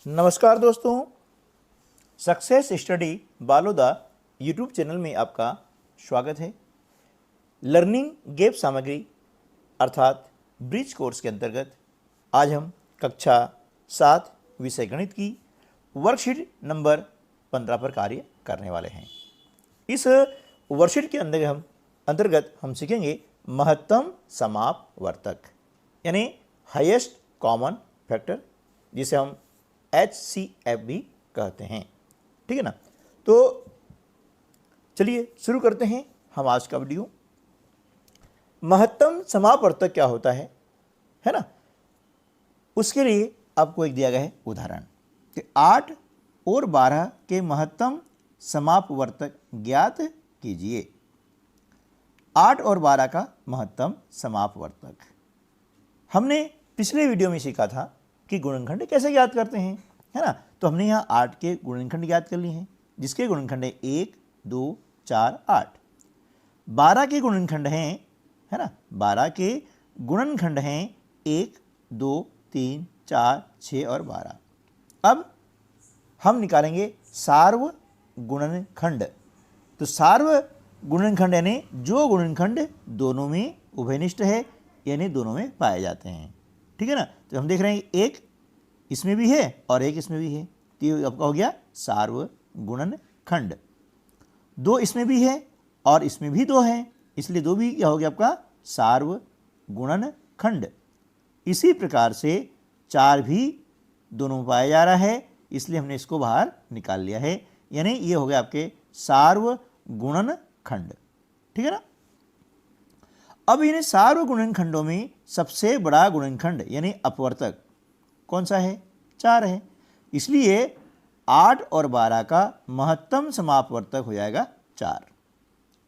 नमस्कार दोस्तों, success study Baloda YouTube channel में आपका स्वागत है। लर्निंग गैप सामग्री अर्थात ब्रिज कोर्स के अंतर्गत आज हम कक्षा 7 विषय गणित की वर्कशीट नंबर 15 पर कार्य करने वाले हैं। इस वर्कशीट के अंतर्गत हम सीखेंगे महत्तम समापवर्तक यानी हाईएस्ट कॉमन फैक्टर, जिसे हम HCF भी कहते हैं। ठीक है ना। तो चलिए शुरू करते हैं हम आज का वीडियो। महत्तम समापवर्तक क्या होता है ना। उसके लिए आपको एक दिया गया है उदाहरण कि 8 और 12 के महत्तम समापवर्तक ज्ञात कीजिए। 8 और 12 का महत्तम समापवर्तक हमने पिछले वीडियो में सीखा था कि गुणनखंड कैसे ज्ञात करते हैं, है ना। तो हमने यहाँ 8 के गुणनखंड ज्ञात कर लिए हैं, जिसके गुणनखंड है 1, 2, 4, 8। 12 के गुणनखंड हैं, है ना। 12 के गुणनखंड हैं 1, 2, 3, 4, 6 और 12। अब हम निकालेंगे सार्व गुणनखंड। तो सार्व गुणनखंड यानी जो गुणनखंड दोनों में उभयनिष्ठ है, यानी दोनों में पाए जाते हैं। ठीक है ना। तो हम देख रहे हैं एक इसमें भी है और एक इसमें भी है, तो ये आपका हो गया सार्व गुणनखंड। 2 इसमें भी है और इसमें भी 2 है, इसलिए 2 भी क्या हो गया आपका सार्व गुणनखंड। इसी प्रकार से 4 भी दोनों में पाया जा रहा है, इसलिए हमने इसको बाहर निकाल लिया है, यानी ये हो गया आपके सार्व गुणनखंड। ठीक है ना। अब इन्हें सार्व गुणनखंडों में सबसे बड़ा गुणनखंड यानी अपवर्तक कौन सा है? 4 है। इसलिए 8 और 12 का महत्तम समापवर्तक हो जाएगा 4।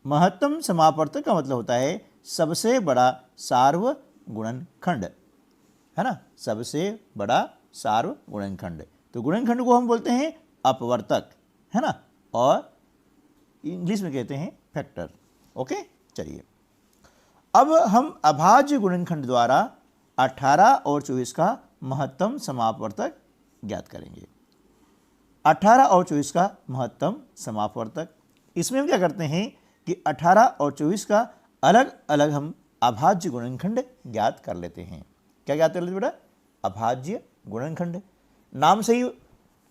महत्तम समापवर्तक का मतलब होता है सबसे बड़ा सार्व गुणनखंड, है ना। सबसे बड़ा सार्व गुणनखंड। तो गुणनखंड को हम बोलते हैं अपवर्तक, है ना, और इंग्लिश में कहते हैं फैक्टर। ओके, चलिए अब हम अभाज्य गुणनखंड द्वारा 18 और 24 का महत्तम समापवर्तक ज्ञात करेंगे। 18 और 24 का महत्तम समापवर्तक, इसमें हम क्या करते हैं कि 18 और 24 का अलग अलग हम अभाज्य गुणनखंड ज्ञात कर लेते हैं। क्या ज्ञात कर लेते बेटा? अभाज्य गुणनखंड। नाम से ही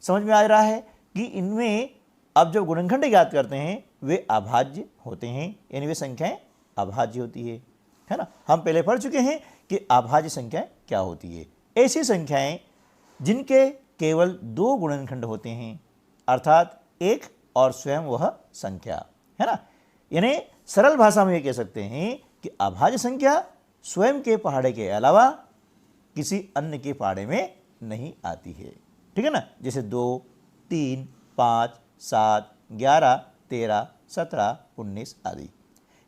समझ में आ रहा है कि इनमें अब जब गुणनखंड ज्ञात करते हैं वे अभाज्य होते हैं, यानी वे संख्याएं अभाज्य होती है ना। हम पहले पढ़ चुके हैं कि अभाज्य संख्याएं क्या होती है। ऐसी संख्याएं जिनके केवल 2 गुणनखंड होते हैं, अर्थात एक और स्वयं वह संख्या, है ना। यानी सरल भाषा में ये कह सकते हैं कि अभाज्य संख्या स्वयं के पहाड़े के अलावा किसी अन्य के पहाड़े में नहीं आती है। ठीक है ना। जैसे 2, 3, 5, 7, 11, 13, 17, 19 आदि,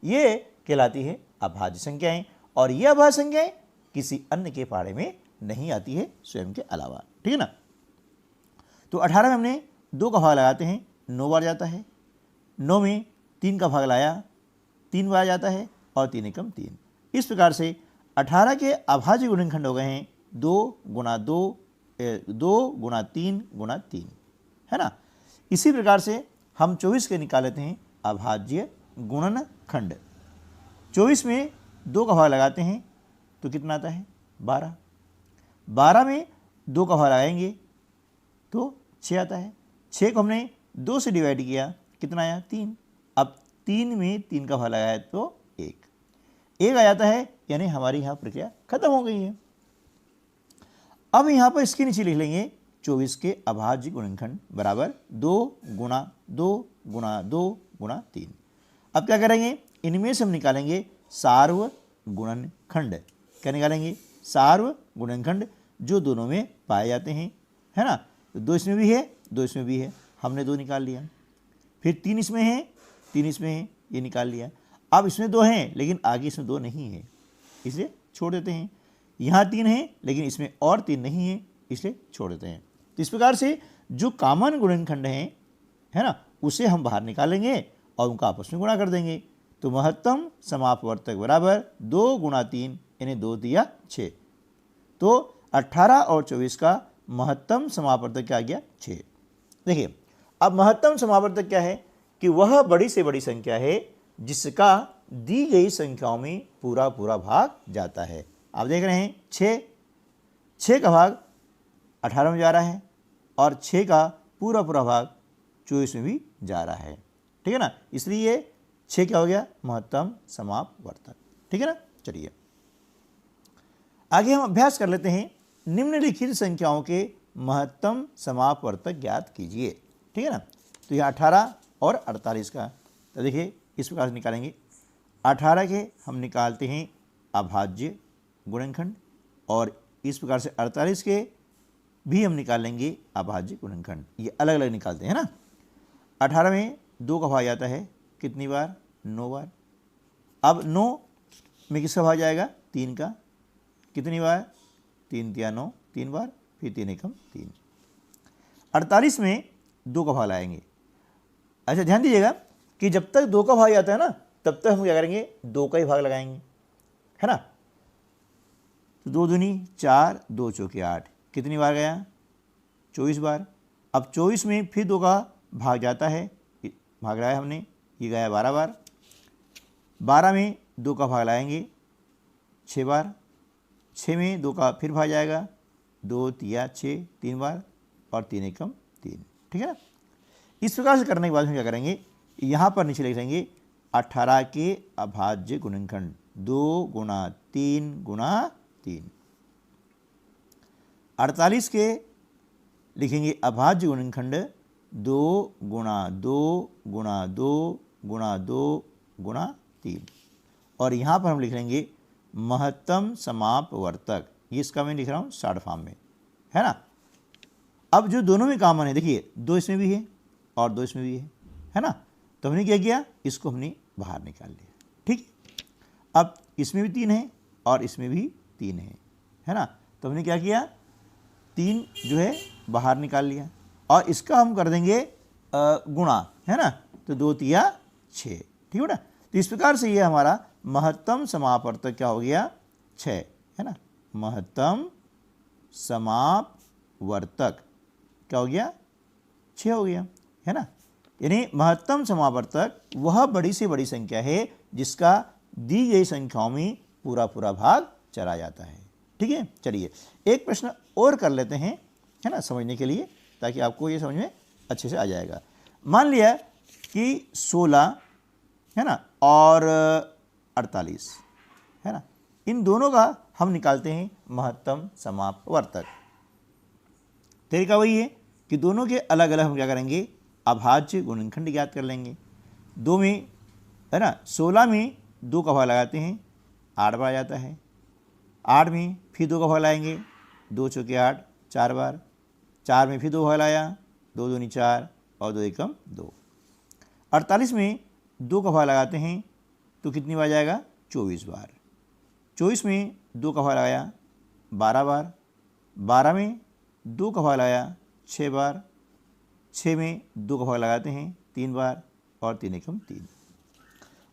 ये कहलाती है अभाज्य संख्याएं, और ये अभाज्य संख्याएं किसी अन्य के पहाड़े में नहीं आती है स्वयं के अलावा। ठीक है ना। तो 18 में हमने 2 का भाग लगाते हैं, 9 बार जाता है। 9 में 3 का भाग लाया, 3 बार जाता है, और 3 एकम 3। इस प्रकार से 18 के अभाज्य गुणनखंड हो गए हैं 2 गुणा 2, 2 गुणा 3 गुणा 3, है ना। इसी प्रकार से हम 24 के निकाल लेते हैं अभाज्य गुणनखंड। 24 में 2 का भाग लगाते हैं तो कितना आता है? 12। 12 में 2 का भाग लगाएंगे तो 6 आता है। 6 को हमने 2 से डिवाइड किया, कितना आया? 3। अब 3 में 3 का भाग लगाया तो 1 आ जाता है, यानी हमारी यहाँ प्रक्रिया खत्म हो गई है। अब यहाँ पर इसके नीचे लिख लेंगे 24 के अभाज्य गुणनखंड बराबर 2 गुणा 2 गुणा 2 गुणा 3। अब क्या करेंगे? इनमें से हम निकालेंगे सार्व गुणनखंड। क्या निकालेंगे? सार्व गुणनखंड जो दोनों में पाए जाते हैं, है ना। तो 2 इसमें भी है, 2 इसमें भी है, हमने 2 निकाल लिया। फिर 3 इसमें है, 3 इसमें है, ये निकाल लिया। अब इसमें 2 हैं लेकिन आगे इसमें 2 नहीं है, इसलिए छोड़ देते हैं। यहाँ 3 है लेकिन इसमें और 3 नहीं है, इसलिए छोड़ देते हैं। तो इस प्रकार से जो कॉमन गुणनखंड हैं, है ना, उसे हम बाहर निकालेंगे और उनका आपस में गुणा कर देंगे। तो महत्तम समापवर्तक बराबर 2 गुणा 3 यानी 2 दिया 6। तो 18 और 24 का महत्तम समापवर्तक क्या आ गया 6। देखिए अब महत्तम समापवर्तक क्या है कि वह बड़ी से बड़ी संख्या है जिसका दी गई संख्याओं में पूरा पूरा भाग जाता है। आप देख रहे हैं 6 का भाग 18 में जा रहा है और 6 का पूरा पूरा भाग 24 में भी जा रहा है, ठीक है ना, इसलिए 6 क्या हो गया महत्तम समापवर्तक, ठीक है ना। चलिए आगे हम अभ्यास कर लेते हैं। निम्नलिखित संख्याओं के महत्तम समापवर्तक ज्ञात कीजिए, ठीक है ना। तो यह 18 और 48 का, तो देखिए इस प्रकार से निकालेंगे। 18 के हम निकालते हैं अभाज्य गुणनखंड और इस प्रकार से 48 के भी हम निकालेंगे अभाज्य गुणनखंड, ये अलग अलग निकालते हैं ना। 18 में 2 का भाग जाता है कितनी बार 9 बार। अब 9 में किसका भाग जाएगा 3 का, कितनी बार 3 तिया 9 3 बार, फिर 3 एकम 3। 48 में 2 का भाग लाएंगे। अच्छा ध्यान दीजिएगा कि जब तक 2 का भाग आता है ना तब तक हम क्या करेंगे 2 का ही भाग लगाएंगे, है ना। तो 2 दूनी 4 2 चौके 8, कितनी बार गया 24 बार। अब 24 में फिर 2 का भाग जाता है, भाग रहा है हमने, ये गया 12 बार। 12 में 2 का भाग लाएंगे 6 बार। 6 में 2 का फिर भाग जाएगा 2 तिया 6 3 बार और 3 एकम 3, ठीक है ना। इस प्रकार से करने के बाद हम क्या करेंगे, यहाँ पर नीचे लिखेंगे 18 के अभाज्य गुणनखंड 2 गुणा 3 गुणा 3। 48 के लिखेंगे अभाज्य गुणनखंड 2 गुणा 2 गुणा 2 गुणा 2 गुणा 3 और यहाँ पर हम लिख लेंगे महत्तम समापवर्तक, ये इसका मैं लिख रहा हूँ शॉर्ट फॉर्म में, है ना। अब जो दोनों में कॉमन है, देखिए 2 इसमें भी है और 2 इसमें भी है ना। तो हमने क्या किया, इसको हमने बाहर निकाल लिया, ठीक। अब इसमें भी 3 है और इसमें भी 3 है ना। तो हमने क्या किया 3 जो है बाहर निकाल लिया और इसका हम कर देंगे गुणा, है ना। तो 2 तिया 6, ठीक है ना। तो इस प्रकार से ये हमारा महत्तम समापवर्तक क्या हो गया 6, है ना। महत्तम समापवर्तक क्या हो गया 6 हो गया, है ना। यानी महत्तम समापवर्तक वह बड़ी से बड़ी संख्या है जिसका दी गई संख्याओं में पूरा पूरा भाग चला जाता है, ठीक है। चलिए एक प्रश्न और कर लेते हैं, है ना, समझने के लिए, ताकि आपको ये समझ में अच्छे से आ जाएगा। मान लिया कि 16 है ना और 48 है ना, इन दोनों का हम निकालते हैं महत्तम समापवर्तक। तरीका वही है कि दोनों के अलग अलग हम क्या करेंगे अभाज्य गुणनखंड ज्ञात कर लेंगे। 2 में है ना 16 में 2 का भाग लगाते हैं 8 बार जाता है। 8 में फिर 2 का भाग लाएंगे 2 चौके 8 4 बार। 4 में फिर 2 भाग लाया 2 दूनी 4 और 2 एकम 2। 48 में 2 का भाग लगाते हैं तो कितनी बार जाएगा 24 बार। 24 में 2 का भाग लगाया 12 बार। 12 में 2 का भाग लगाया 6 बार। 6 में 2 का भाग लगाते हैं 3 बार और 3 एकम 3।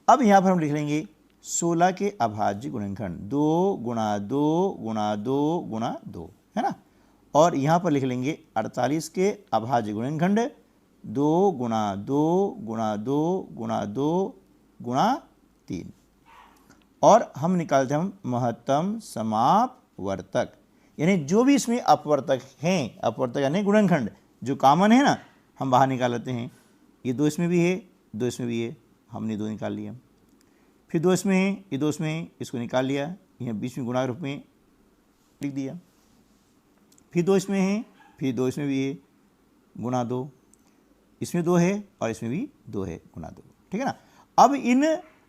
अब यहाँ पर हम लिख लेंगे 16 के अभाज्य गुणनखंड 2 गुणा 2 गुणा 2 गुणा 2, है ना। और यहाँ पर लिख लेंगे 48 के अभाज्य गुणनखंड 2 गुणा 2 गुणा 2 गुणा 2 गुणा 3 और हम निकालते हैं महत्तम समापवर्तक, यानी जो भी इसमें अपवर्तक हैं, अपवर्तक यानी गुणनखंड जो कॉमन है ना हम बाहर निकाल लेते हैं। ये 2 इसमें भी है 2 इसमें भी है, हमने 2 निकाल लिया। फिर 2 इसमें है ये 2 इसमें है, इसको निकाल लिया, यहाँ बीच में गुणा के रूप में लिख दिया। फिर 2 इसमें है फिर 2 इसमें भी है गुणा 2, इसमें 2 है और इसमें भी 2 है गुणा 2, ठीक है ना। अब इन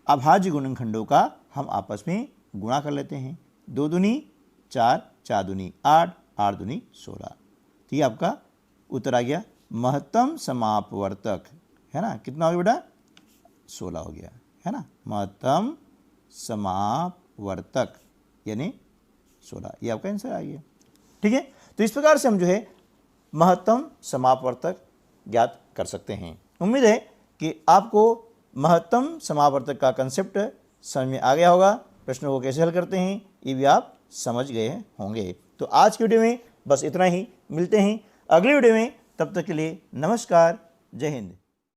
अभाज्य गुणनखंडों का हम आपस में गुणा कर लेते हैं। 2 दूनी 4 4 दूनी 8 8 दूनी 16। तो ये आपका उत्तर आ गया महत्तम समापवर्तक, है ना। कितना हो गया बेटा 16 हो गया, है ना। महत्तम समापवर्तक यानी 16, ये आपका आंसर आ गया, ठीक है। तो इस प्रकार से हम जो है महत्तम समापवर्तक ज्ञात कर सकते हैं। उम्मीद है कि आपको महत्तम समापवर्तक का कंसेप्ट समझ में आ गया होगा। प्रश्नों को कैसे हल करते हैं ये भी आप समझ गए होंगे। तो आज की वीडियो में बस इतना ही, मिलते हैं अगली वीडियो में, तब तक के लिए नमस्कार, जय हिंद।